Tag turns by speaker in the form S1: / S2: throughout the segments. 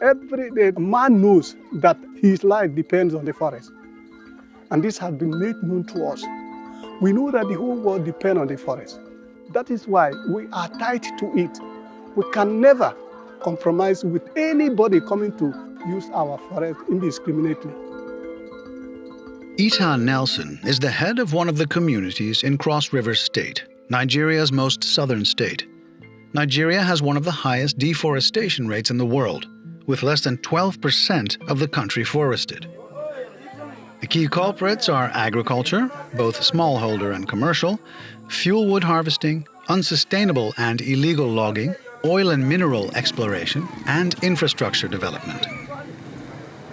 S1: Every day, man knows that his life depends on the forest. And this has been made known to us. We know that the whole world depends on the forest. That is why we are tied to it. We can never compromise with anybody coming to use our forest indiscriminately.
S2: Ita Nelson is the head of one of the communities in Cross River State, Nigeria's most southern state. Nigeria has one of the highest deforestation rates in the world, with less than 12% of the country forested. The key culprits are agriculture, both smallholder and commercial, fuel wood harvesting, unsustainable and illegal logging, oil and mineral exploration, and infrastructure development.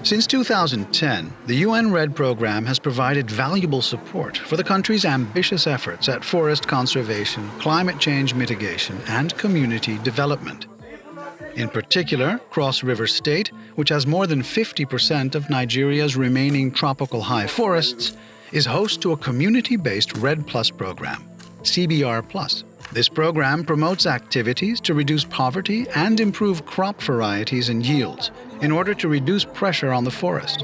S2: Since 2010, the UN REDD program has provided valuable support for the country's ambitious efforts at forest conservation, climate change mitigation, and community development. In particular, Cross River State, which has more than 50% of Nigeria's remaining tropical high forests, is host to a community-based REDD Plus program, CBR Plus. This program promotes activities to reduce poverty and improve crop varieties and yields in order to reduce pressure on the forest.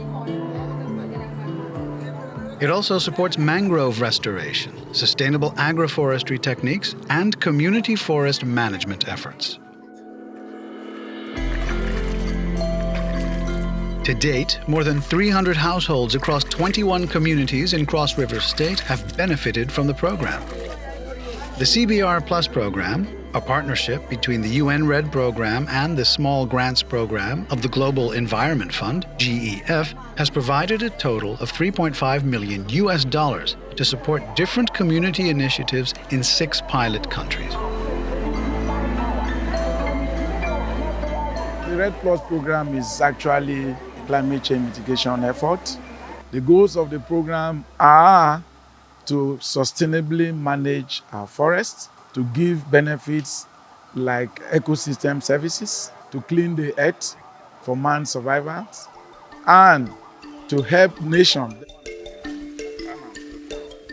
S2: It also supports mangrove restoration, sustainable agroforestry techniques, and community forest management efforts. To date, more than 300 households across 21 communities in Cross River State have benefited from the program. The CBR Plus program, a partnership between the UN REDD program and the Small Grants Program of the Global Environment Fund, GEF, has provided a total of $3.5 million to support different community initiatives in 6 pilot countries.
S3: The REDD Plus program is actually a climate change mitigation effort. The goals of the program are to sustainably manage our forests, to give benefits like ecosystem services, to clean the earth for man's survival, and to help nations.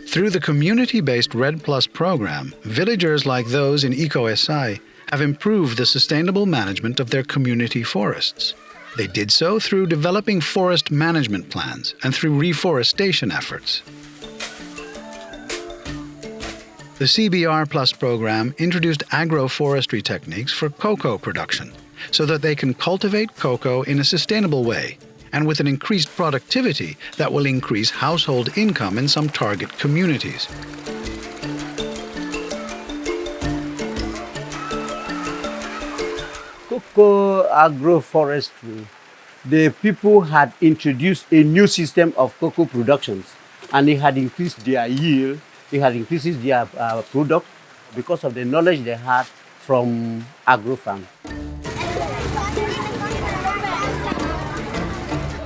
S2: Through the community-based REDD Plus program, villagers like those in EcoSI have improved the sustainable management of their community forests. They did so through developing forest management plans and through reforestation efforts. The CBR Plus program introduced agroforestry techniques for cocoa production so that they can cultivate cocoa in a sustainable way and with an increased productivity that will increase household income in some target communities.
S4: Cocoa agroforestry, the people had introduced a new system of cocoa productions, and it had increased their yield, it had increased their product because of the knowledge they had from agro-farm.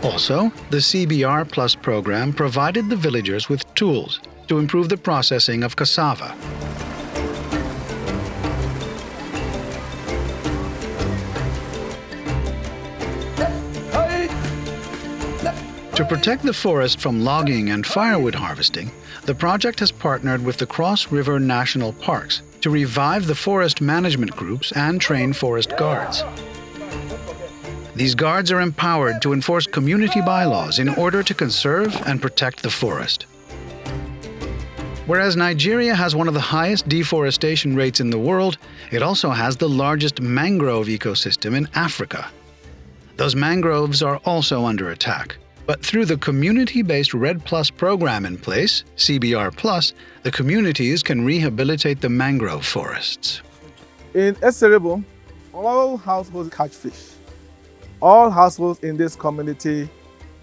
S2: Also, the CBR Plus program provided the villagers with tools to improve the processing of cassava. To protect the forest from logging and firewood harvesting, the project has partnered with the Cross River National Parks to revive the forest management groups and train forest guards. These guards are empowered to enforce community bylaws in order to conserve and protect the forest. Whereas Nigeria has one of the highest deforestation rates in the world, it also has the largest mangrove ecosystem in Africa. Those mangroves are also under attack. But through the community-based REDD Plus program in place, CBR Plus, the communities can rehabilitate the mangrove forests.
S3: In Eserebo, all households catch fish. All households in this community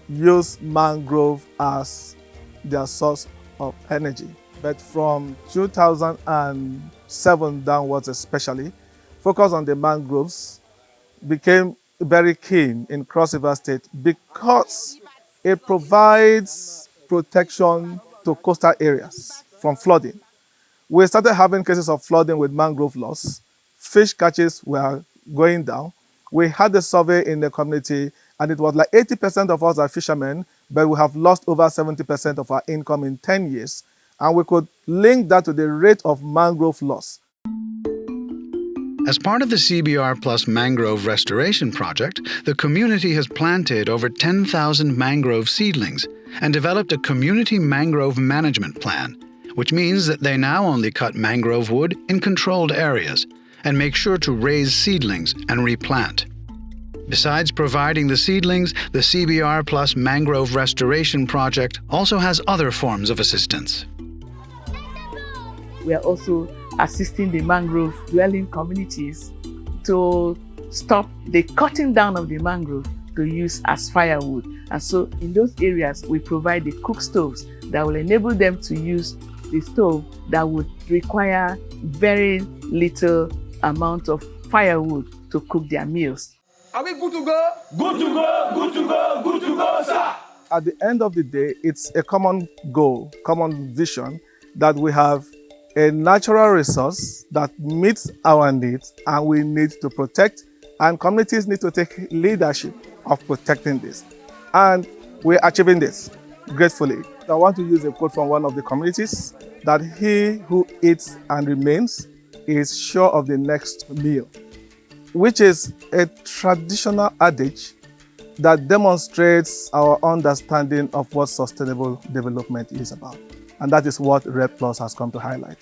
S3: use mangrove as their source of energy. But from 2007 downwards especially, focus on the mangroves became very keen in Cross River State because it provides protection to coastal areas from flooding. We started having cases of flooding with mangrove loss. Fish catches were going down. We had a survey in the community, and it was like 80% of us are fishermen, but we have lost over 70% of our income in 10 years. And we could link that to the rate of mangrove loss.
S2: As part of the CBR Plus Mangrove Restoration Project, the community has planted over 10,000 mangrove seedlings and developed a community mangrove management plan, which means that they now only cut mangrove wood in controlled areas and make sure to raise seedlings and replant. Besides providing the seedlings, the CBR Plus Mangrove Restoration Project also has other forms of assistance.
S5: We are also assisting the mangrove dwelling communities to stop the cutting down of the mangrove to use as firewood. And so in those areas, we provide the cook stoves that will enable them to use the stove that would require very little amount of firewood to cook their meals.
S6: Are we good to go? Good to go, good to go, good to go, sir.
S3: At the end of the day, it's a common goal, common vision that we have a natural resource that meets our needs and we need to protect, and communities need to take leadership of protecting this. And we're achieving this gratefully. I want to use a quote from one of the communities that he who eats and remains is sure of the next meal, which is a traditional adage that demonstrates our understanding of what sustainable development is about. And that is what REDD Plus has come to highlight.